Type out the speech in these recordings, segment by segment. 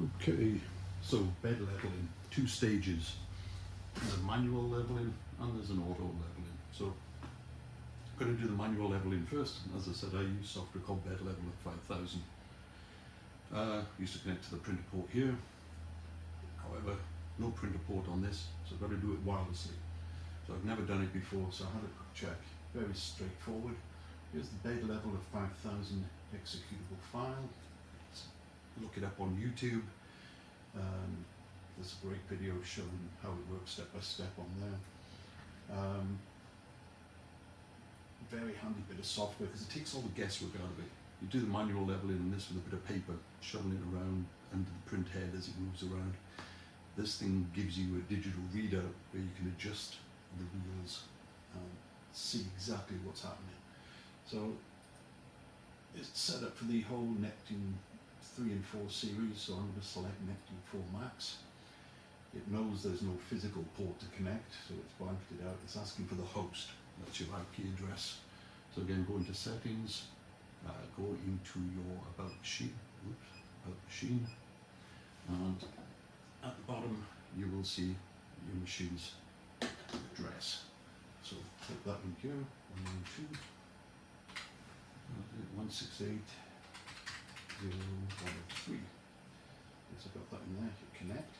Okay, so bed leveling, two stages. There's a manual leveling and there's an auto leveling. So I'm going to do the manual leveling first. As I said, I use software called Bedleveler 5000. Used to connect to the printer port here. However, no printer port on this, so I've got to do it wirelessly. So I've never done it before, so I had a quick check. Very straightforward. Here's the Bedleveler 5000 executable file. Look it up on YouTube. There's a great video showing how it works step by step on there. Very handy bit of software because it takes all the guesswork out of it. You do the manual leveling in this with a bit of paper, shoveling it around under the print head as it moves around. This thing gives you a digital reader where you can adjust the wheels and see exactly what's happening. So it's set up for the whole Neptune 3 and 4 series, so I'm going to select Neptune 4 Max. It knows there's no physical port to connect, so it's blanked it out. It's asking for the host, that's your IP address. So again, go into settings, go into your about machine, and at the bottom you will see your machine's address. So put that in here, 192, 168.0.103. Yes, I've got that in there. Hit connect,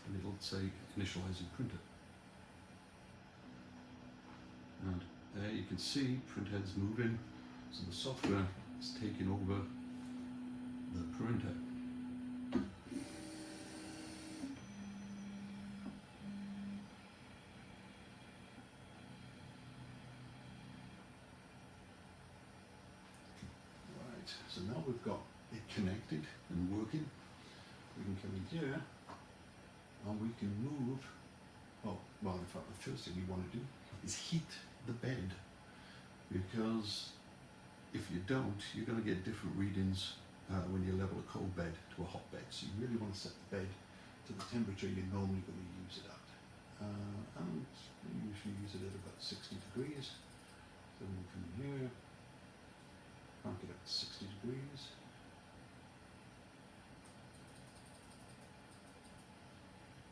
and it'll say initializing printer. And there you can see printhead's moving, so the software is taking over the printer. So now we've got it connected and working. We can come in here and we can move. Oh, well, in fact, the first thing we want to do is heat the bed, because if you don't, you're going to get different readings when you level a cold bed to a hot bed. So you really want to set the bed to the temperature you're normally going to use it at. And we usually use it at about 60 degrees. So we come in here. Crank it up to 60 degrees.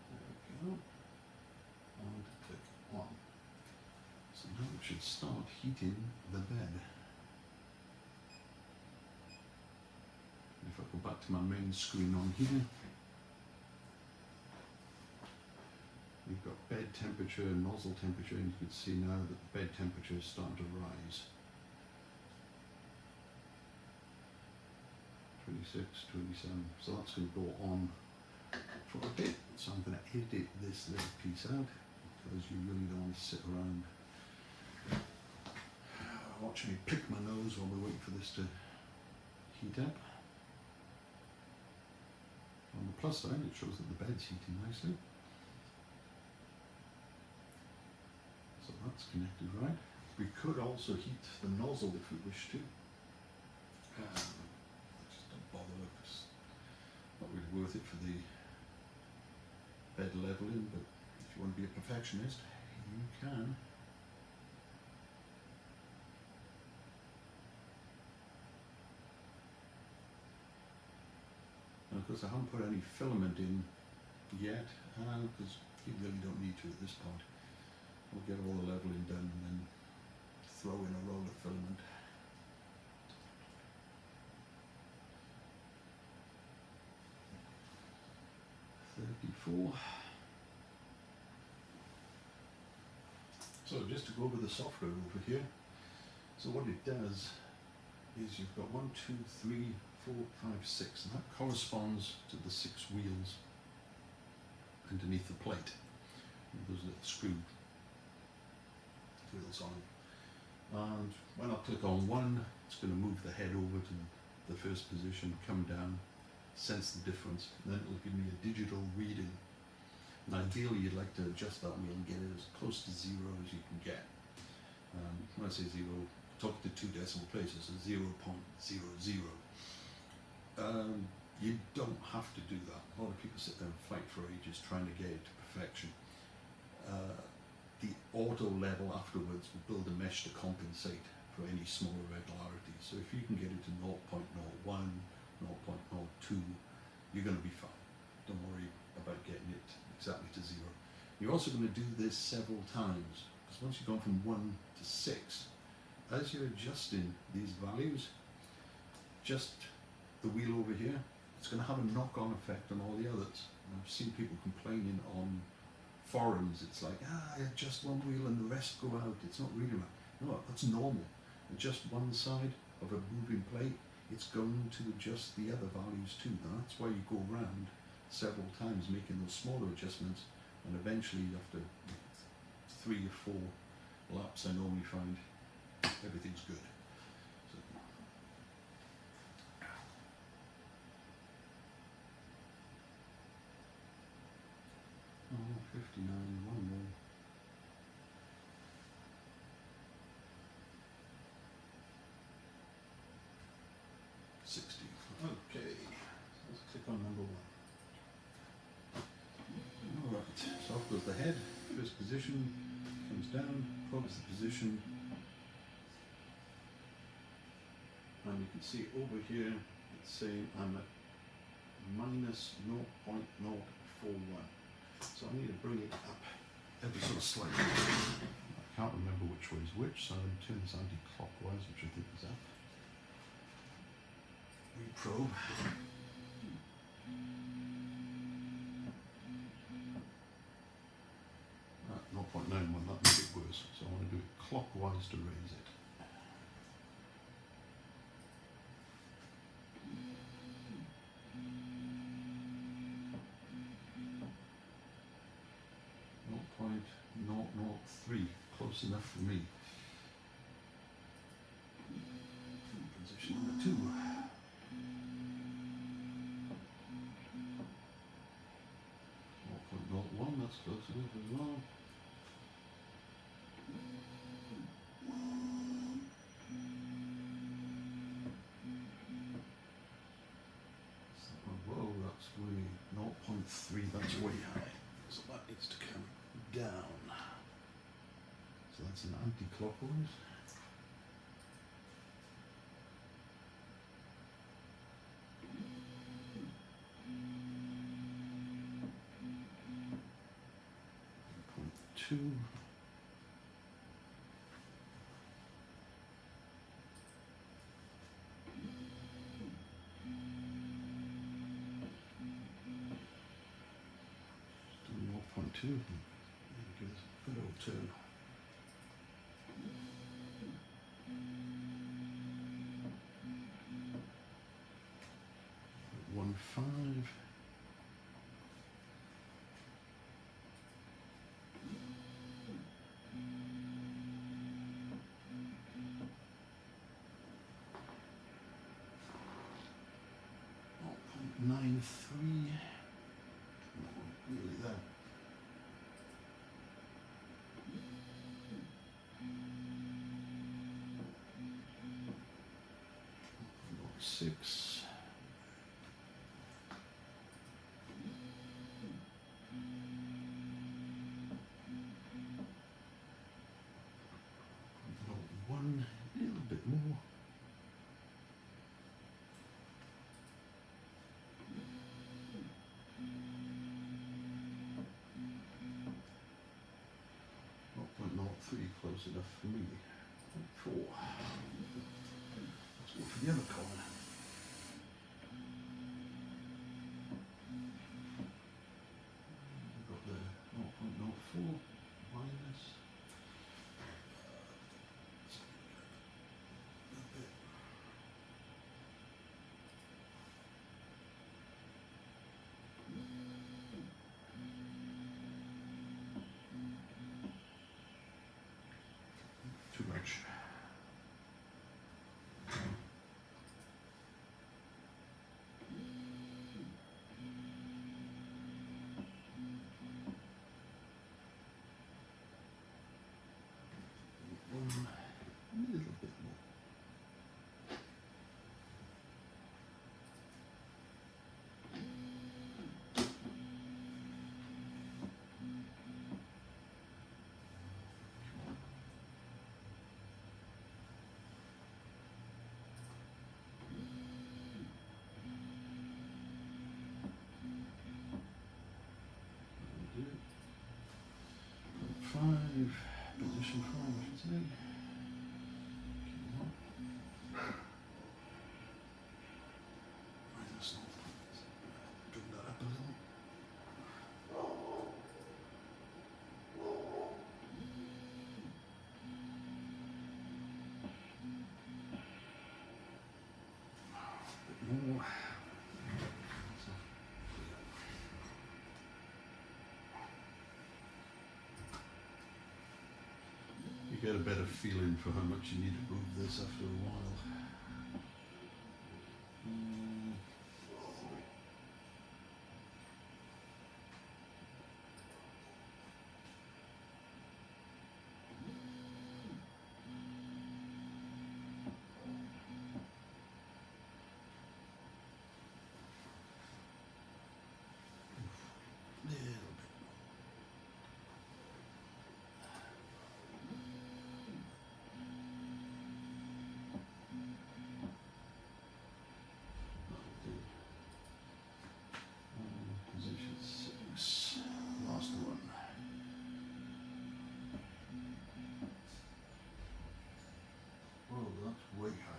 There we go. And click on. So now it should start heating the bed. If I go back to my main screen on here, we've got bed temperature, nozzle temperature, and you can see now that the bed temperature is starting to rise. 26, 27, so that's going to go on for a bit. So I'm going to edit this little piece out, because you really don't want to sit around watching me pick my nose while we're waiting for this to heat up. On the plus side, it shows that the bed's heating nicely. So that's connected right. We could also heat the nozzle if we wish to. Bother, it's not really worth it for the bed leveling, but if you want to be a perfectionist, you can. And of course I haven't put any filament in yet, because you really don't need to at this point. We'll get all the leveling done and then throw in a roll of filament. So just to go over the software over here, so what it does is you've got 1, 2, 3, 4, 5, 6, and that corresponds to the 6 wheels underneath the plate. Those little screw wheels on it. And when I click on one, it's going to move the head over to the first position, come down, sense the difference, and then it'll give me a digital reading. And ideally you'd like to adjust that wheel and get it as close to 0 as you can get. When I say 0, talk to 2 decimal places, so 0.00. You don't have to do that. A lot of people sit there and fight for ages trying to get it to perfection. The auto level afterwards will build a mesh to compensate for any small irregularities. So if you can get it to 0.01, 0.02, you're going to be fine. Don't worry about getting it exactly to 0. You're also going to do this several times, because once you've gone from 1 to 6, as you're adjusting these values, just the wheel over here, it's going to have a knock-on effect on all the others. And I've seen people complaining on forums, it's like, I adjust one wheel and the rest go out, it's not really right. No, that's normal. Adjust one side of a moving plate, it's going to adjust the other values too. And that's why you go around several times making those smaller adjustments, and eventually after 3 or 4 laps I normally find everything's good. So, oh, 59, one more. 60. Okay, so let's click on number 1. Alright, so off goes the head, first position, comes down, covers the position, and you can see over here it's saying I'm at minus 0.041. So I need to bring it up ever so slightly. I can't remember which way is which, so I'm going to turn this anti-clockwise, which I think is up. Reprobe. At 0.91, that made it worse, so I want to do it clockwise to raise it. .003, close enough for me. Position number 2. .01, that's close enough as well. Whoa, that's way 0.3, that's way high. So that needs to come down. So that's an anti-clockwise. .2. .2. There we go, good old turn. .15. .93. Nearly there. .6. .1, a little bit more. .03, close enough for me. .4. Let's go for the other corner. We've got the 0.04 minus. Too much. get a better feeling for how much you need to move this after a while. Position 6, last one. Oh, that's way high.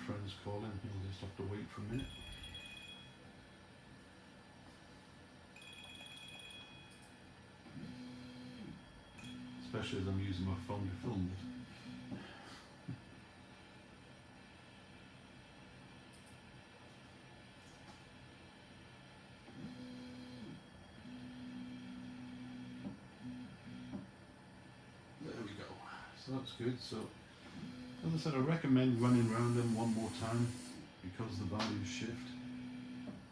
Friends calling, you'll just have to wait for a minute. Especially as I'm using my phone to film it. There we go. So that's good. So as I said, I recommend running around them one more time because the values shift.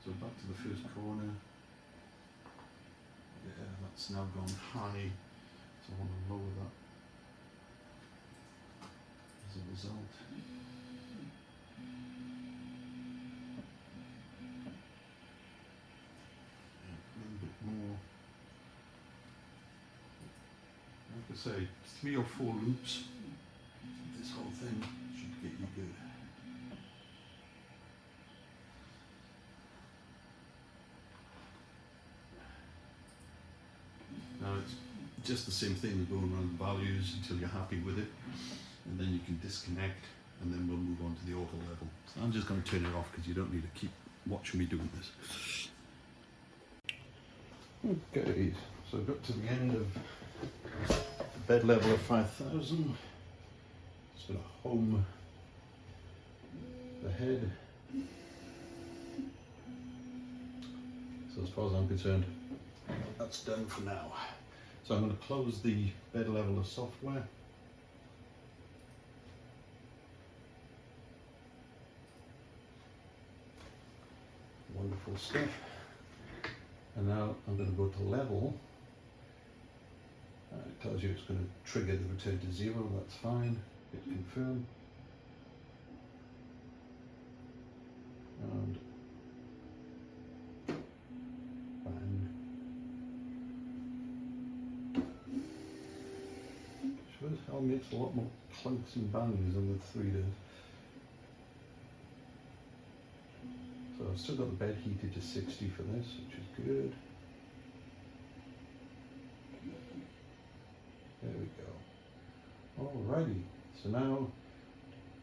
So back to the first corner. Yeah, that's now gone high. So I want to lower that as a result. Yeah, a little bit more. Like I say, 3 or 4 loops. This whole thing should get you good. Now it's just the same thing as going around the values until you're happy with it, and then you can disconnect, and then we'll move on to the auto level. So I'm just going to turn it off because you don't need to keep watching me doing this. Okay, so I've got to the end of the Bedleveler 5000. Just going to home the head. So as far as I'm concerned, that's done for now. So I'm going to close the Bedleveler software. Wonderful stuff. And now I'm going to go to level. It tells you it's going to trigger the return to 0, that's fine. Hit confirm. And bang. Sure as hell makes a lot more clunks and bangs than the 3 does. So I've still got the bed heated to 60 for this, which is good. There we go. Alrighty, so now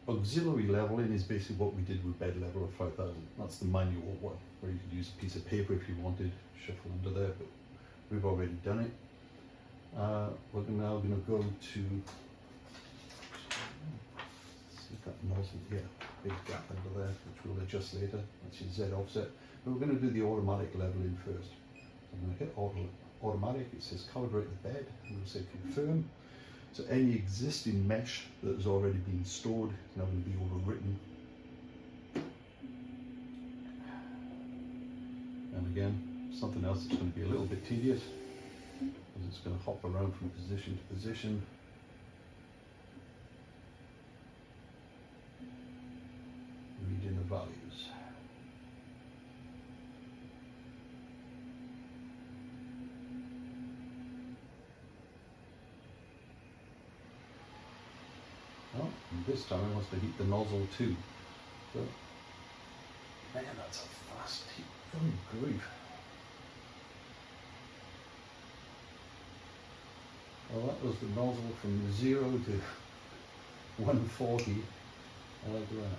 auxiliary leveling is basically what we did with Bedleveler 5000. That's the manual one, where you could use a piece of paper if you wanted, shuffle under there, but we've already done it. We're now going to go to, see if that nozzle here, big gap under there, which we'll adjust later. That's your Z offset. But we're going to do the automatic leveling first. So I'm going to hit automatic. It says calibrate the bed. I'm going to say confirm. So any existing mesh that has already been stored is now going to be overwritten. And again, something else that's going to be a little bit tedious, because it's going to hop around from position to position. Reading the values. Oh, and this time it wants to heat the nozzle too. So, man, that's a fast heat. Oh, grief. Well, that was the nozzle from 0 to 140. I like that.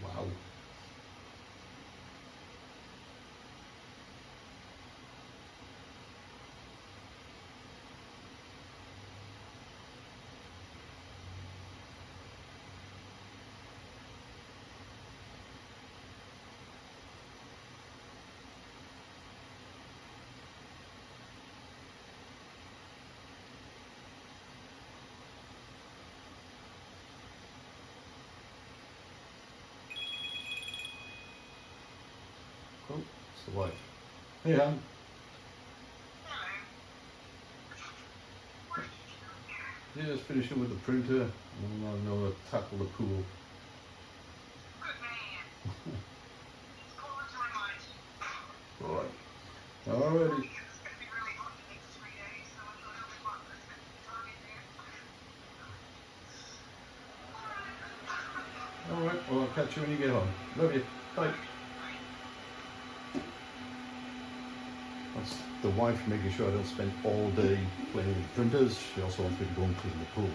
Wow. Oh, it's the wife. Hey, Anne. Yeah, just finishing with the printer, and I'm going to tackle the pool. Right. Alrighty. Alright, well, I'll catch you when you get home. Love you. Bye. That's the wife making sure I don't spend all day playing with printers. She also wants me to go and clean the pool.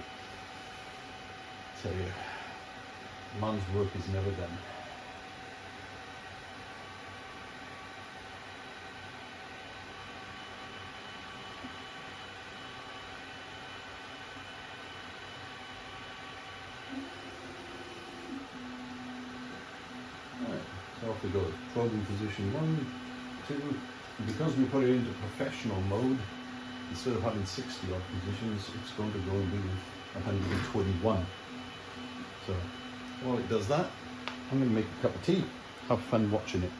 Tell you, man's work is never done. Right, so off we go. Probing position 1, 2. Because we put it into professional mode, instead of having 60 odd positions, it's going to go and do 121. So while it does that, I'm going to make a cup of tea. Have fun watching it.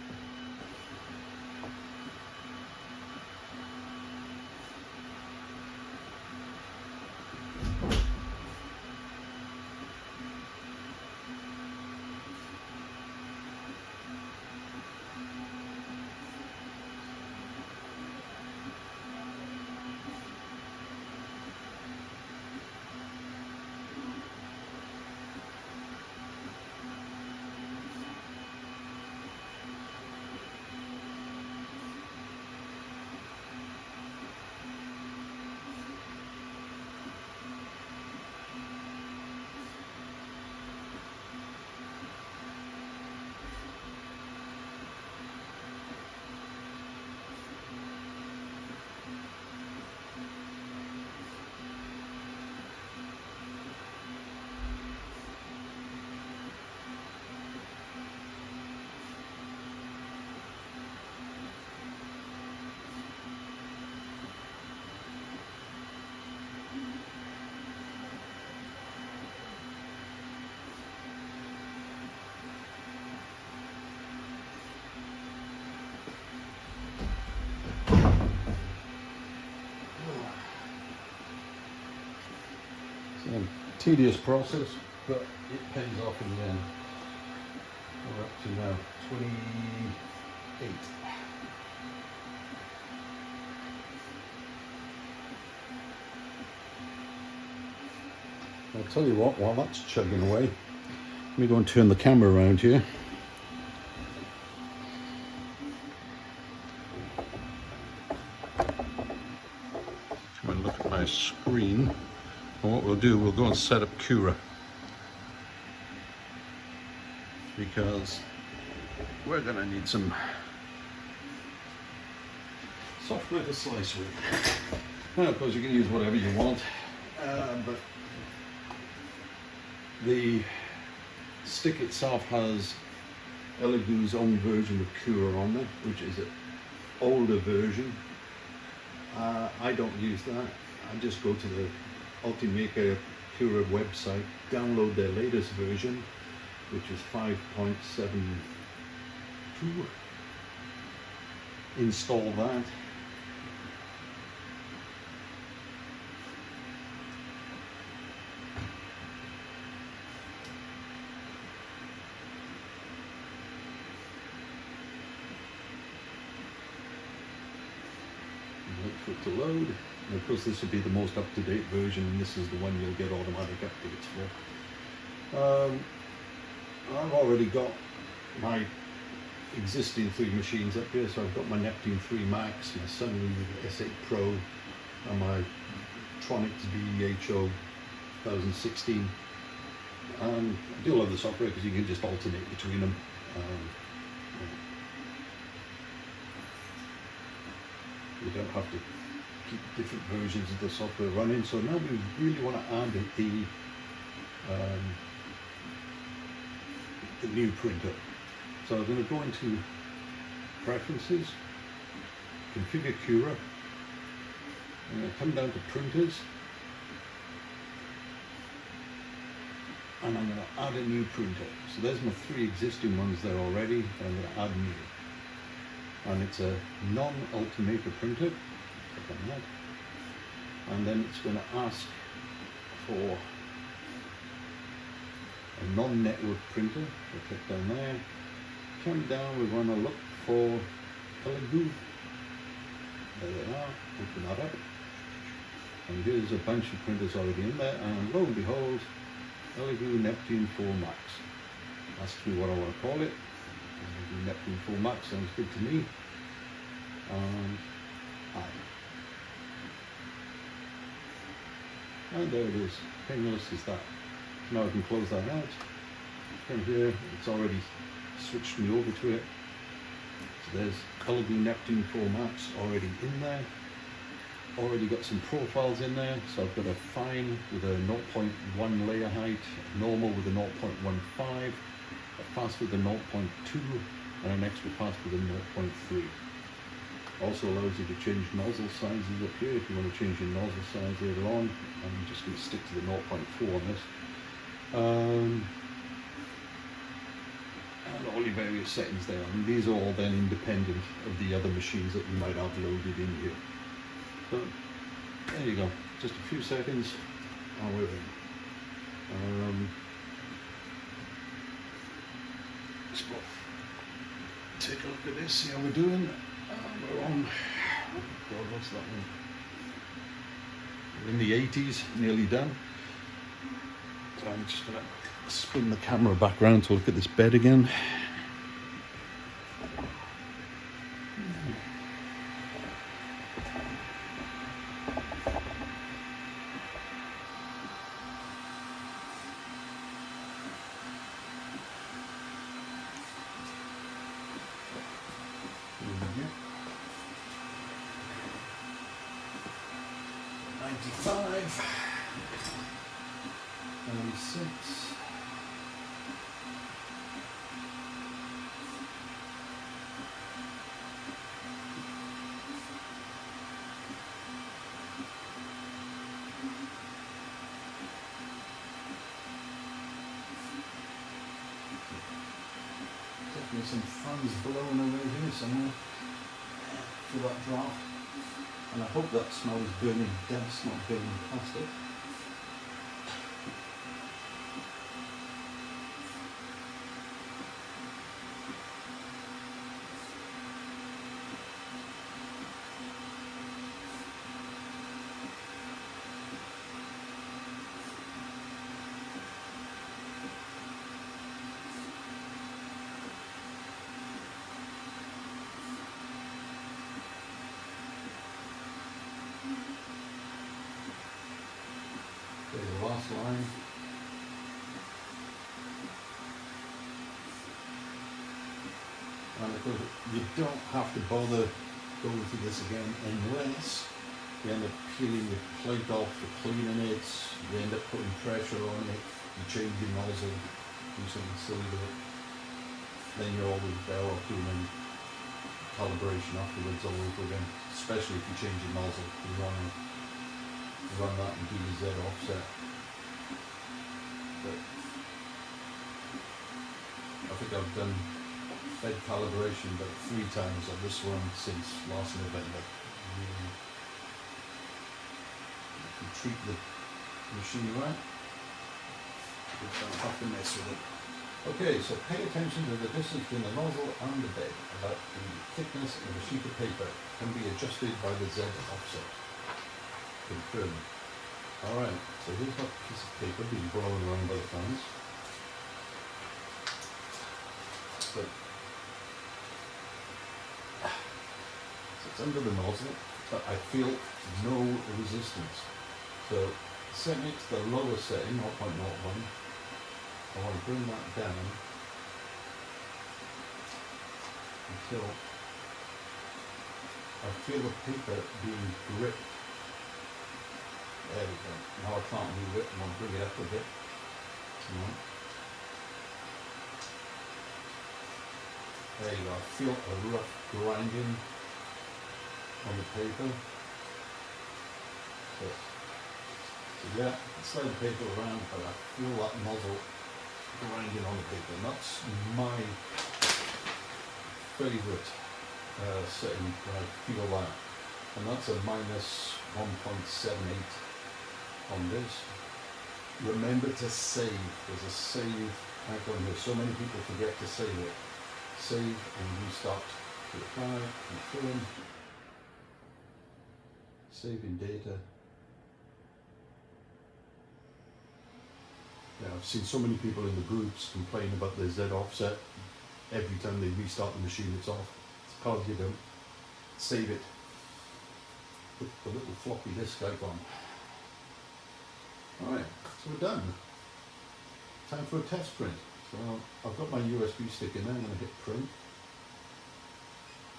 Tedious process, but it pays off in the end. We're up to now 28. I'll tell you what, while that's chugging away, let me go and turn the camera around here. Come and look at my screen. And what we'll do, we'll go and set up Cura. because we're going to need some software to slice with. And of course you can use whatever you want, but the stick itself has Elegoo's own version of Cura on there, which is an older version. I don't use that. I just go to the Ultimaker Cura website, download their latest version, which is 5.72, install that. Wait for it to load. And of course this will be the most up-to-date version, and this is the one you'll get automatic updates for. I've already got my existing 3 machines up here, so I've got my Neptune 3 Max, my Sunny S8 Pro, and my Tronics VHO 2016. I do love the software because you can just alternate between them. You don't have to keep different versions of the software running. So now we really want to add the new printer. So I'm going to go into Preferences, Configure Cura. I'm going to come down to Printers, and I'm going to add a new printer. So there's my 3 existing ones there already, and I'm going to add new. And it's a non-Ultimaker printer. Click on that. And then it's going to ask for a non-network printer. So click down there. Come down, we want to look for Elegoo. There they are. Open that up. And here's a bunch of printers already in there. And lo and behold, Elegoo Neptune 4 Max. Ask me what I want to call it. Neptune 4 Max sounds good to me. And and there it is, painless as that. Now I can close that out. From here, it's already switched me over to it. So there's Elegoo Neptune 4 Max already in there. Already got some profiles in there. So I've got a fine with a 0.1 layer height, normal with a 0.15, a fast with a 0.2, and an extra fast with a 0.3. Also allows you to change nozzle sizes up here if you want to change your nozzle size later on. I'm just going to stick to the 0.4 on this. And all your various settings there. And these are all then independent of the other machines that you might have loaded in here. So there you go. Just a few seconds and we're in. Let's go take a look at this, see how we're doing. We're on, God, what's that one? We're in the 80s, nearly done. So I'm just going to spin the camera back around to look at this bed again. Definitely some fans blowing over here somewhere for that draft, and I hope that smells burning dust, not burning plastic. There's the last line. But you don't have to bother going through this again unless you end up peeling the plate off for cleaning it, you end up putting pressure on it, you change your nozzle, do something silly with it. Then you're always better off doing calibration afterwards all over again, especially if you change your nozzle. You run that and do your Z offset. But I think I've done bed calibration about 3 times on this one since last November. If you treat the machine right, you don't have to mess with it. Okay, so pay attention to the distance between the nozzle and the bed. About the thickness of a sheet of paper can be adjusted by the Z offset. Confirm. Alright, so here's that piece of paper being blown around by the fans. So it's under the nozzle, but I feel no resistance. So setting it to the lower setting, 0.01, I want to bring that down until I feel the paper being gripped. There we go. Now I can't move it, and I'll bring it up a bit. There you go. I feel a rough grinding on the paper. So yeah, I can slide the paper around, but I feel that nozzle grinding on the paper. And that's my favourite setting where I feel that. And that's a minus 1.78 on this. Remember to save. There's a save icon here. So many people forget to save it. Save and restart to apply, confirm, saving data. Yeah, I've seen so many people in the groups complain about the Z offset. Every time they restart the machine, it's off. It's because you don't save it. Put the little floppy disk icon. Alright, so we're done. Time for a test print. So I've got my USB stick in there. I'm going to hit print.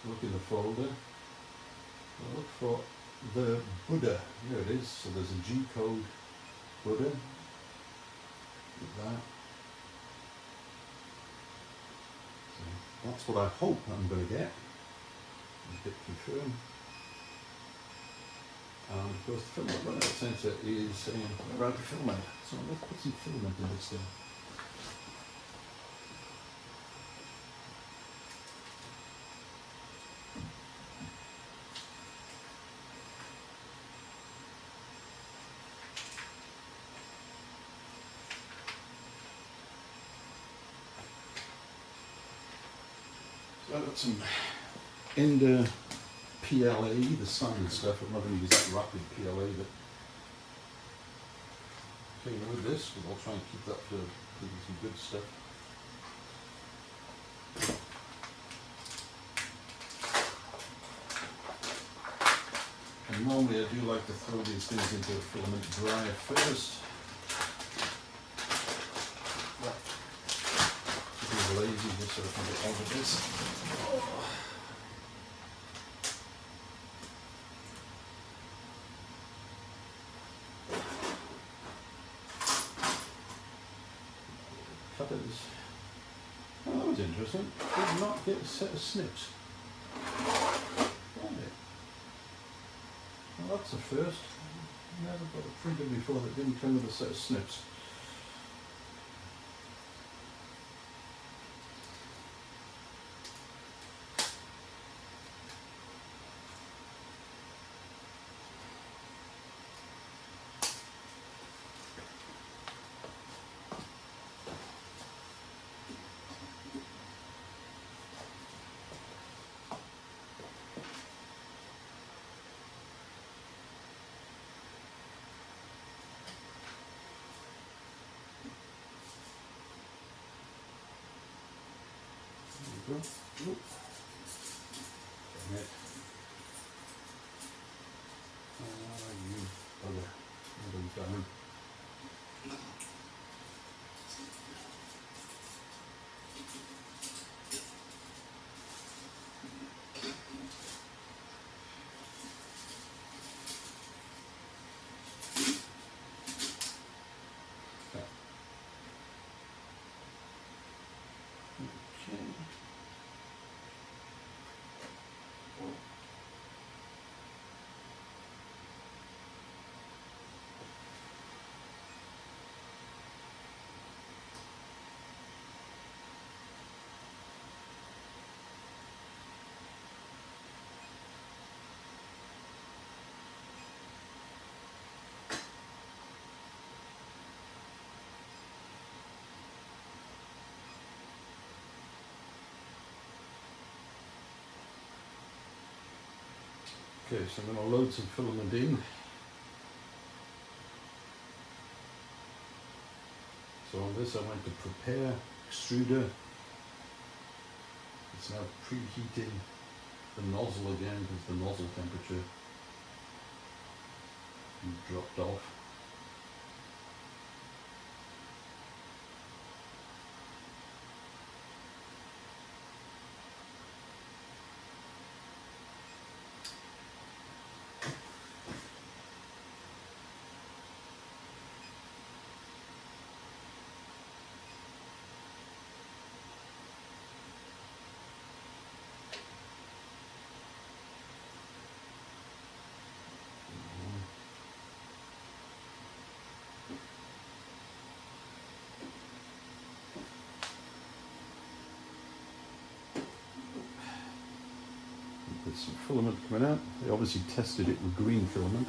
Look in the folder. I'll look for the Buddha. Here it is. So there's a G code Buddha. With that. So that's what I hope I'm going to get. Hit confirm. And of course the filament runout sensor is around the filament. So let's put some filament in this thing. So I've got some Ender PLA, the standard stuff. I'm not going to use that rapid PLA, but playing with this, but I'll try and keep that for some good stuff. And normally I do like to throw these things into a filament dryer first. Just be lazy just so I can get on with this. Cutters. Oh, that was interesting. Did not get a set of snips. Right. Well, that's the first. Never got a printer before that didn't come with a set of snips. Oop. Damn it. You bugger. What have you done? Okay, so I'm going to load some filament in. So on this I went to prepare extruder. It's now preheating the nozzle again because the nozzle temperature dropped off. There's some filament coming out. They obviously tested it with green filament.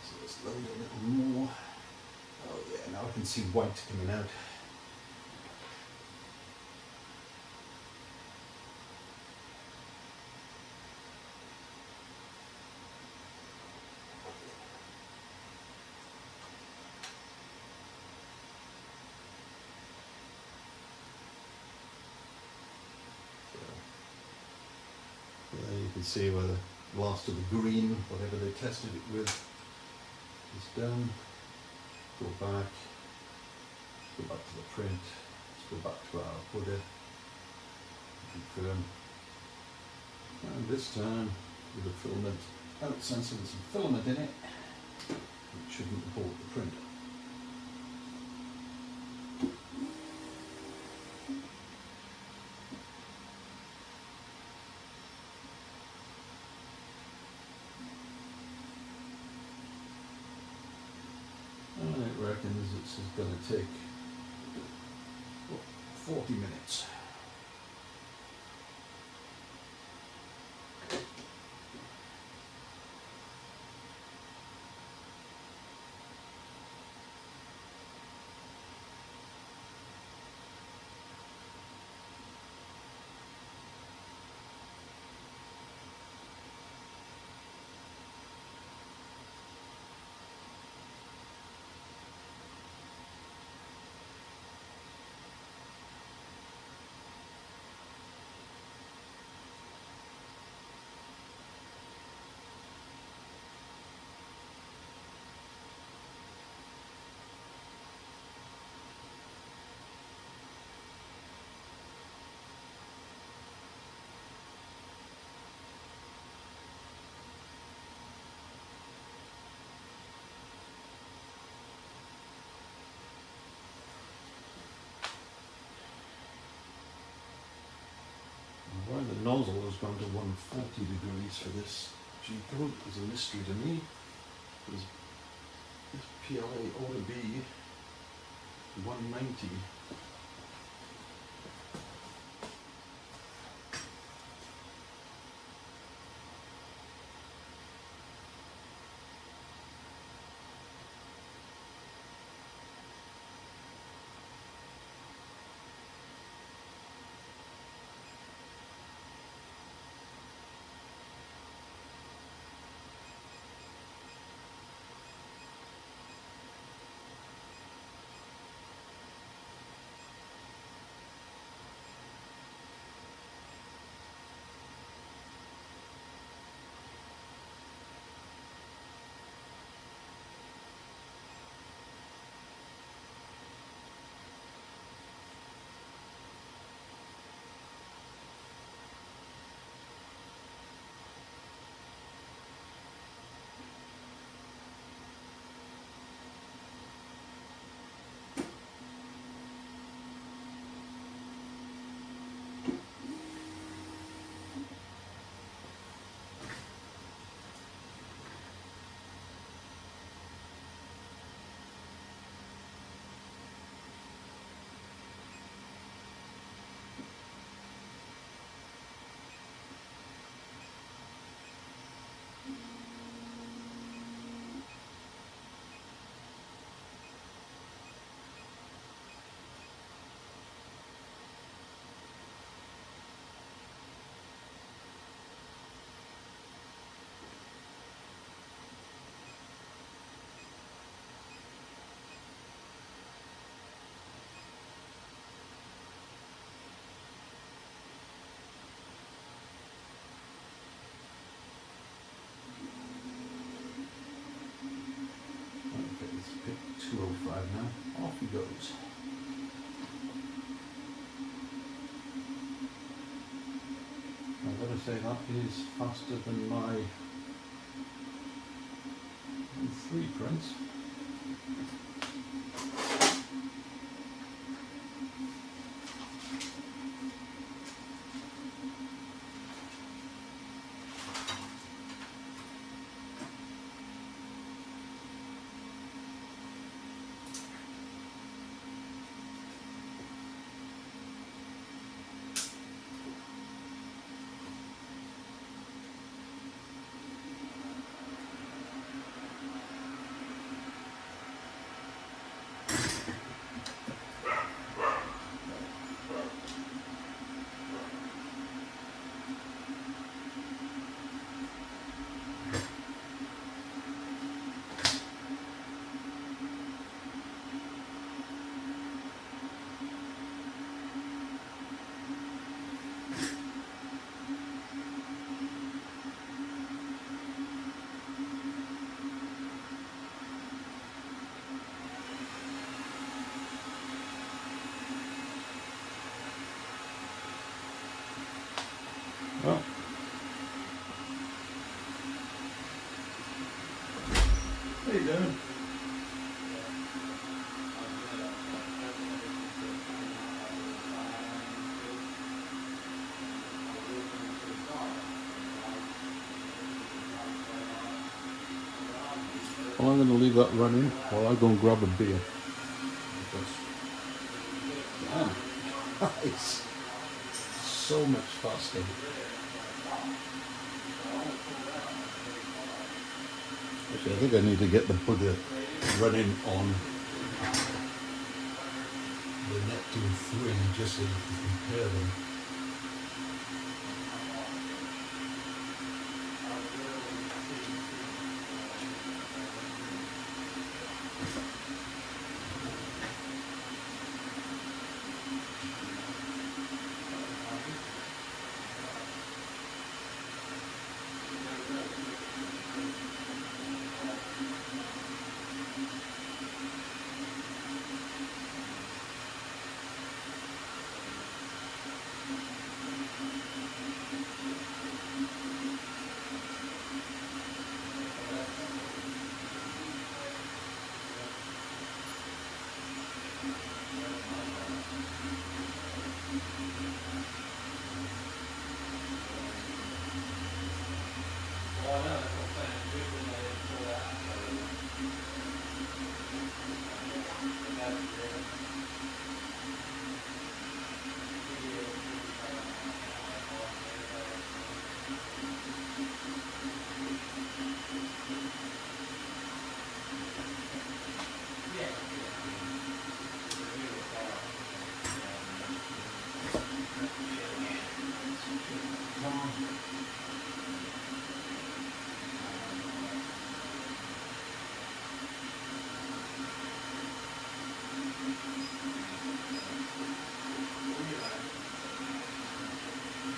So let's load a little more. Oh yeah, now I can see white coming out. There you can see where the last of the green, whatever they tested it with, is done. Go back to the print, let's go back to our footer, confirm, and this time with the filament out sensor with some filament in it, it shouldn't abort the print. And it reckons it's going to take 40 minutes. Why the nozzle has gone to 140 degrees for this G-code is a mystery to me, because this PLA ought to be 190. now. Off he goes. I've got to say that is faster than my N3 prints. Well, how you doing? Well, I'm going to leave that running while I go and grab a beer. Damn, it's so much faster. Actually, I think I need to get the bugger running on the Neptune 3 just so you can compare them.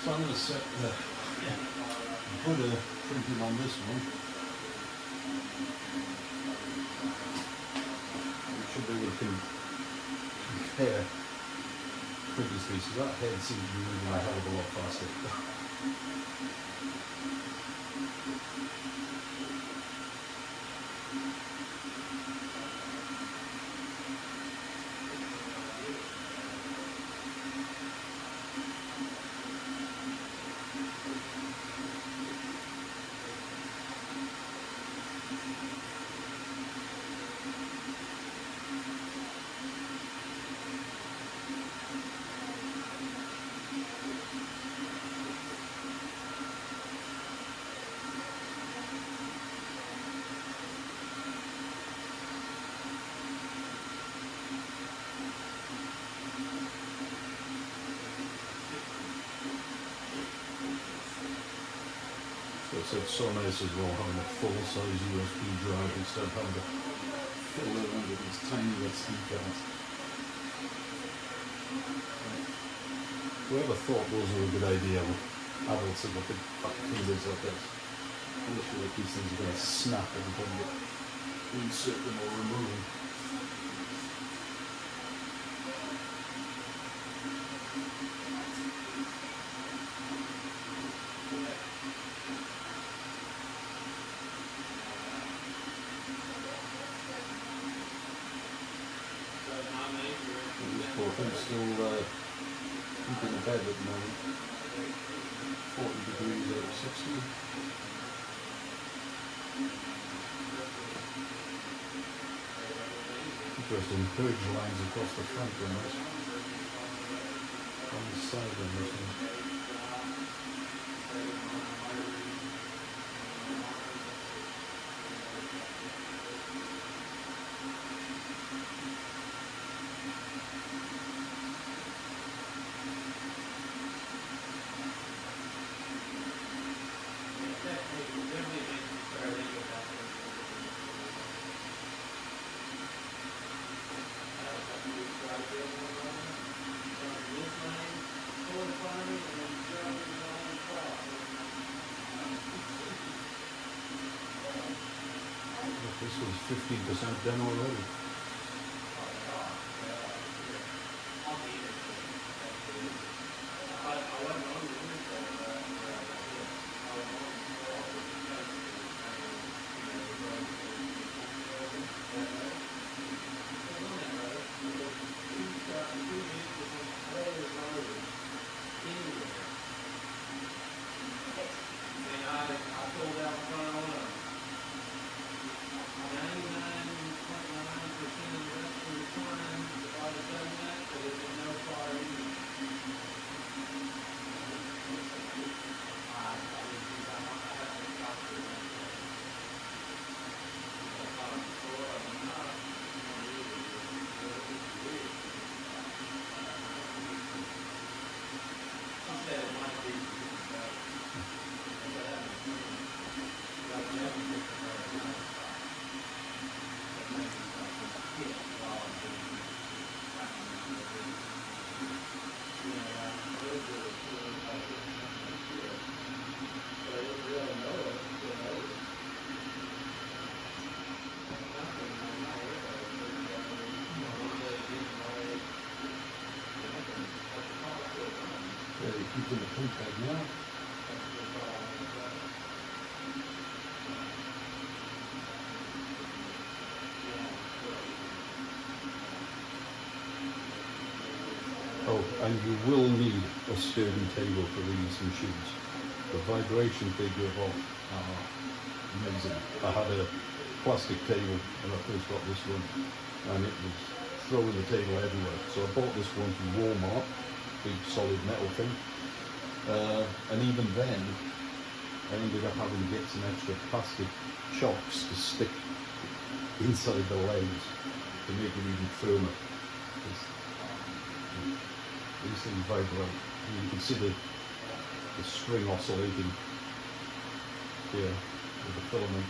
So I'm going to set the Buddha printing on this one. We should be able to compare previously, so that head seems to be moving a hell of a lot faster. It's so nice as well having a full-size USB drive instead of having to fiddle around with these tiny SD cards. Whoever thought those were a good idea, adults have got big fat fingers like this. I just feel like these things are going to snap every time you insert them or remove them. still keeping the bed at the moment. 40 degrees out of 60. Interesting purge lines across the front on this. On the side on this one. This was 15% done already. Keeping the print tag now. Oh, and you will need a sturdy table for these machines. The vibration they give off are amazing. I had a plastic table when I first got this one, and it was throwing the table everywhere. So I bought this one from Walmart, big solid metal thing. And even then, I ended up having to get some extra plastic chocks to stick inside the legs to make it even firmer. These things vibrate. And you can see the string oscillating here with the filament.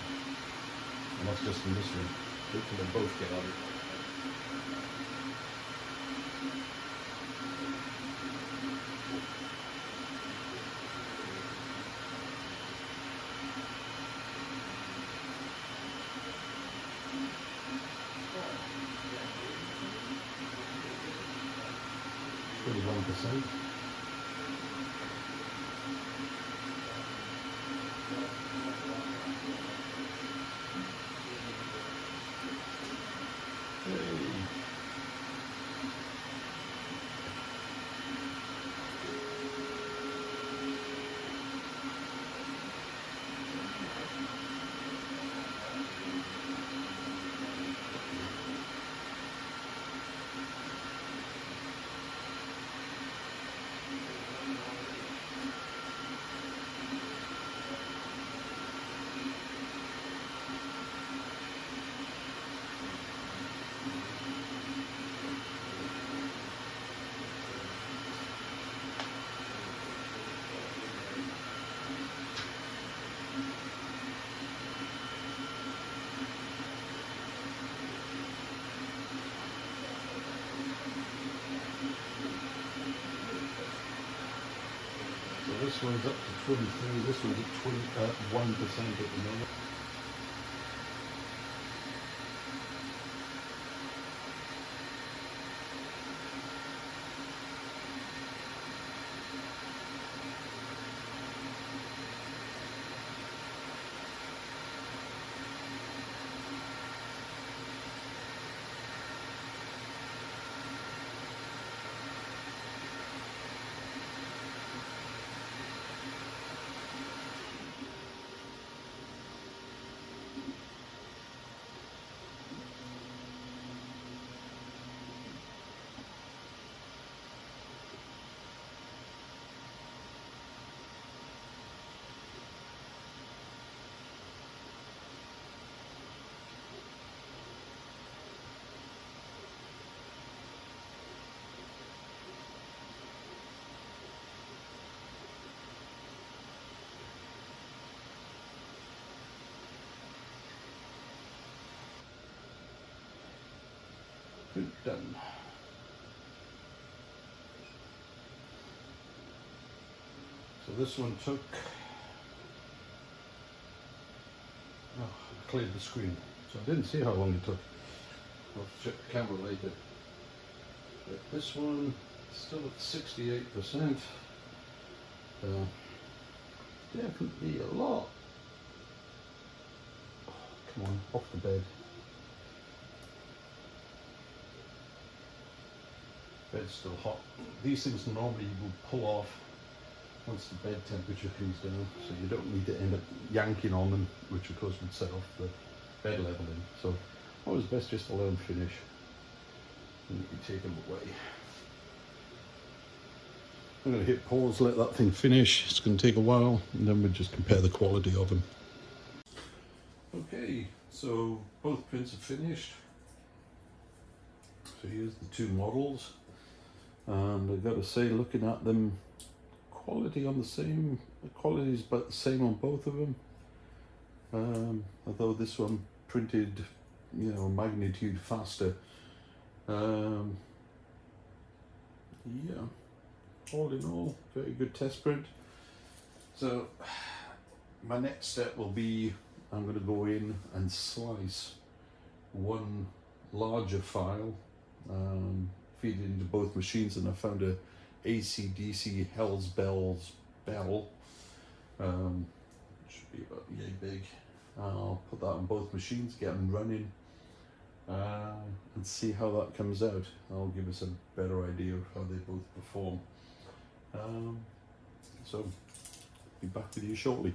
And that's just in this one. Hopefully they both get out of it. %. This one's up to 23, this one's at 1% at the moment. print done. So this one took, oh, I cleared the screen, so I didn't see how long it took. I'll check the camera later. But this one still at 68%. Definitely a lot. Oh, come on, off the bed. Bed's still hot. These things normally you will pull off once the bed temperature comes down, so you don't need to end up yanking on them, which of course would set off the bed leveling. So always best just to let them finish and you can take them away. I'm going to hit pause, let that thing finish. It's going to take a while, and then we'll just compare the quality of them. Okay, so both prints are finished. So here's the two models, and I've got to say, looking at them, quality is about the same on both of them. Although this one printed, you know, magnitude faster. Yeah. All in all, very good test print. So my next step will be, I'm going to go in and slice one larger file, feed it into both machines, and I found a AC/DC Hell's Bells bell. Should be about yay big. I'll put that on both machines, get them running, and see how that comes out. That'll give us a better idea of how they both perform. So be back with you shortly.